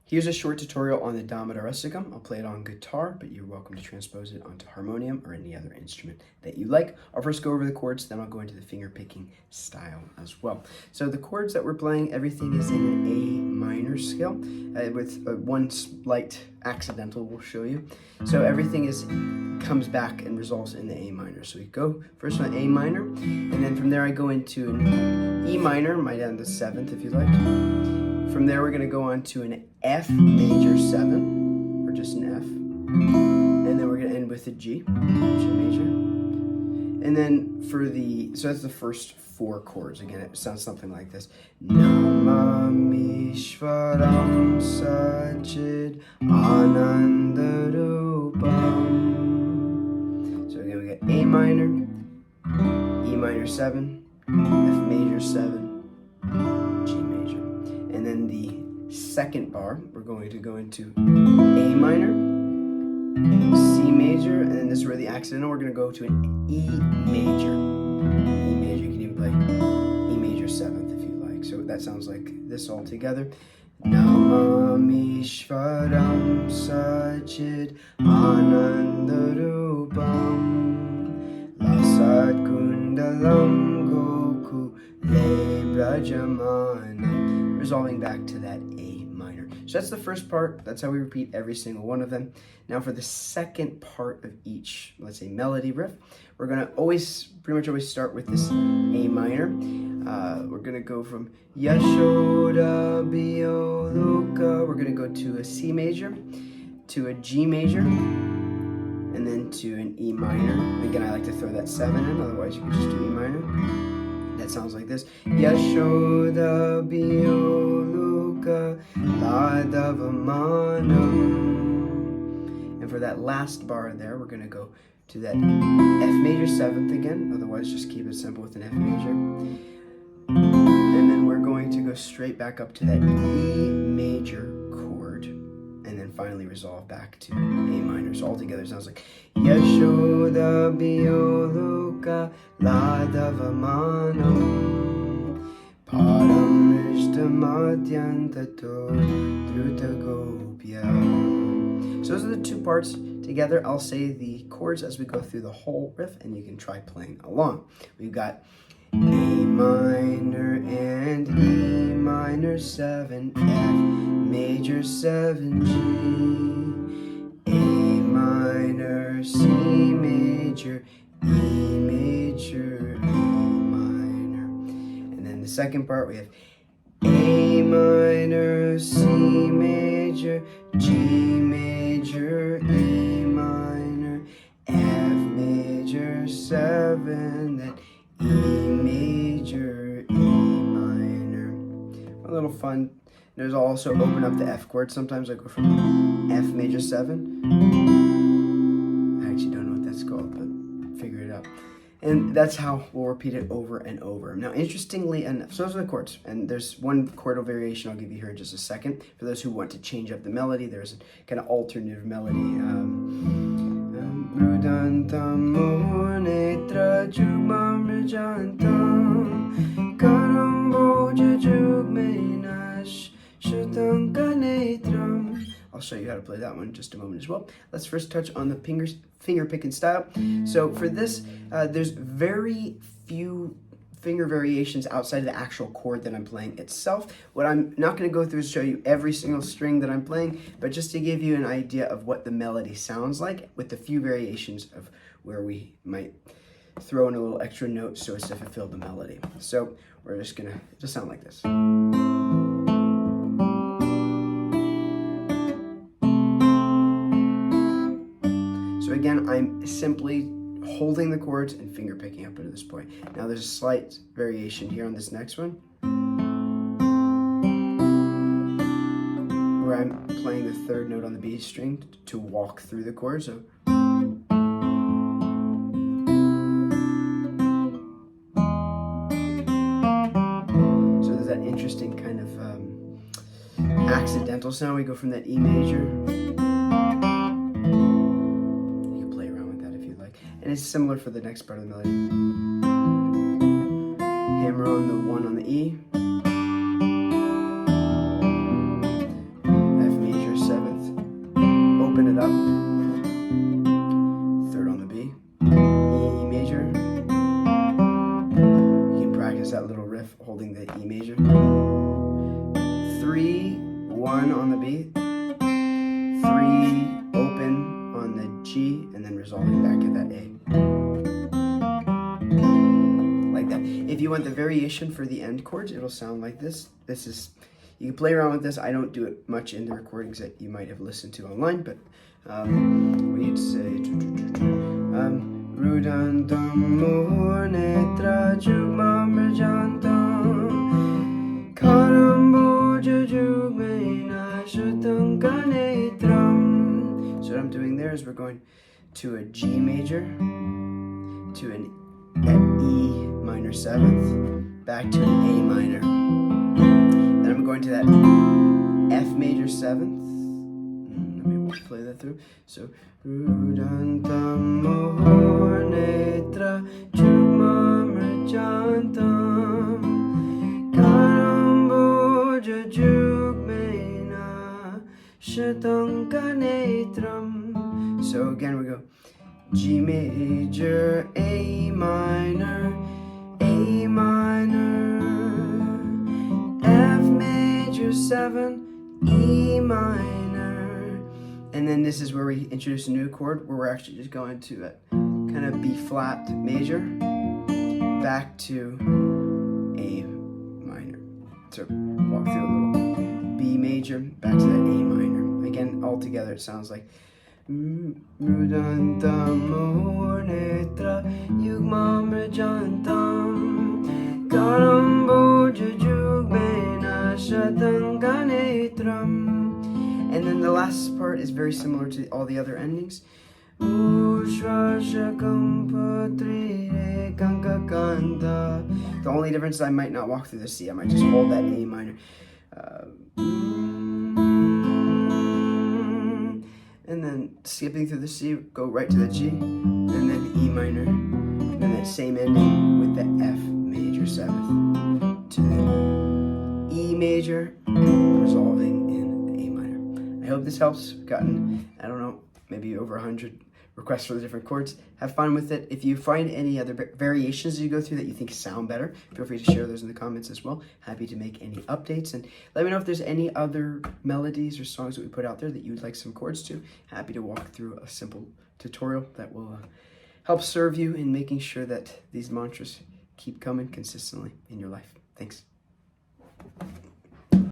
Here's a short tutorial on the Damodarastakam. I'll play it on guitar, but you're welcome to transpose it onto harmonium or any other instrument that you like. I'll first go over the chords, then I'll go into the finger picking style as well. So the chords that we're playing, everything is in an A minor scale with one slight accidental we'll show you. So everything comes back and resolves in the A minor. So we go first on A minor, and then from there I go into an E minor, might end the 7th if you like. From there, we're going to go on to an F major 7, or just an F. And then we're going to end with a G major. And then so that's the first 4 chords. Again, it sounds something like this. Namamishvaram Sajid Anandarupam. So again, we got A minor, E minor 7, F major 7, and then the second bar, we're going to go into A minor, C major, and then this is where the accidental, we're going to go to an E major. E major, you can even play E major 7th if you like. So that sounds like this all together. Namamishvaram Sajid Anandarupam Lasat Kundalam Goku Le Brajamanam, resolving back to that A minor. So that's the first part. That's how we repeat every single one of them. Now for the second part of each, let's say, melody riff, we're going to pretty much always start with this A minor. We're going to go from Yashoda Bioluka. We're going to go to a C major, to a G major, and then to an E minor. Again, I like to throw that 7 in, otherwise you can just do E minor. That sounds like this. Yashoda Bioluka Ladavamanam. And for that last bar there, we're going to go to that F major 7th again. Otherwise, just keep it simple with an F major. And then we're going to go straight back up to that E major chord. And then finally resolve back to A minor. So all together it sounds like Yashoda Bioluka Ladavamanam Paramishtamadyantato Drutagopya. So those are the 2 parts together. I'll say the chords as we go through the whole riff, and you can try playing along. We've got A minor and E minor 7, F major 7, G, A minor, C major, E major, A minor. And then the second part, we have A minor, C major, G major, E minor, F major 7, then E major, E minor. A little fun. There's also open up the F chord. Sometimes I go from F major 7. I actually don't know what that's called, but figure it out. And that's how we'll repeat it over and over. Now, interestingly enough, so those are the chords. And there's one chordal variation I'll give you here in just a second. For those who want to change up the melody, there's a kind of alternative melody. I'll show you how to play that one in just a moment as well. Let's first touch on the finger picking style. So for this, there's very few finger variations outside of the actual chord that I'm playing itself. What I'm not going to go through is show you every single string that I'm playing, but just to give you an idea of what the melody sounds like with the few variations of where we might throw in a little extra note so as to fulfill the melody. So we're just going to just sound like this. So again, I'm simply holding the chords and finger picking up to this point. Now there's a slight variation here on this next one, where I'm playing the 3rd note on the B string to walk through the chord. So there's that interesting kind of accidental sound. We go from that E major. And it's similar for the next part of the melody. Hammer on the 1 on the E. F it up. Third on the B, E major. You can practice that little riff holding the E major. 3, 1 on the B, 3 open on the G, and then resolving back at that A. Like that. If you want the variation for the end chords, it'll sound like this. You can play around with this. I don't do it much in the recordings that you might have listened to online, but we need to say Rudantam Muhurnetra Jugmamrajantam Karambo Jujugmena Shatankanetram. So what I'm doing there is we're going to a G major, to an E minor 7th, back to an A minor. Then I'm going to that F major 7th. Let me play that through. So Rudantam Mohornetra Jugmamrajantam Karamboja Jugmena Shatankanetram. So again we go G major, A minor, A minor, F major 7, E minor, and then this is where we introduce a new chord where we're actually just going to a kind of B flat major back to A minor. So walk through a little B major back to that A minor. Again, all together it sounds like Rudantam Muhurnetra Yugmamrajantam Karambo Jujugmena Shatankanetram. And then the last part is very similar to all the other endings. The only difference is I might not walk through the C. I might just hold that A minor. And then skipping through the C, go right to the G, and then E minor, and then that same ending with the F major 7th to the E major, resolving in the A minor. I hope this helps. We've gotten, I don't know, maybe over 100 requests for the different chords. Have fun with it. If you find any other variations as you go through that you think sound better, feel free to share those in the comments as well. Happy to make any updates, and let me know if there's any other melodies or songs that we put out there that you would like some chords to. Happy to walk through a simple tutorial that will help serve you in making sure that these mantras keep coming consistently in your life. Thanks.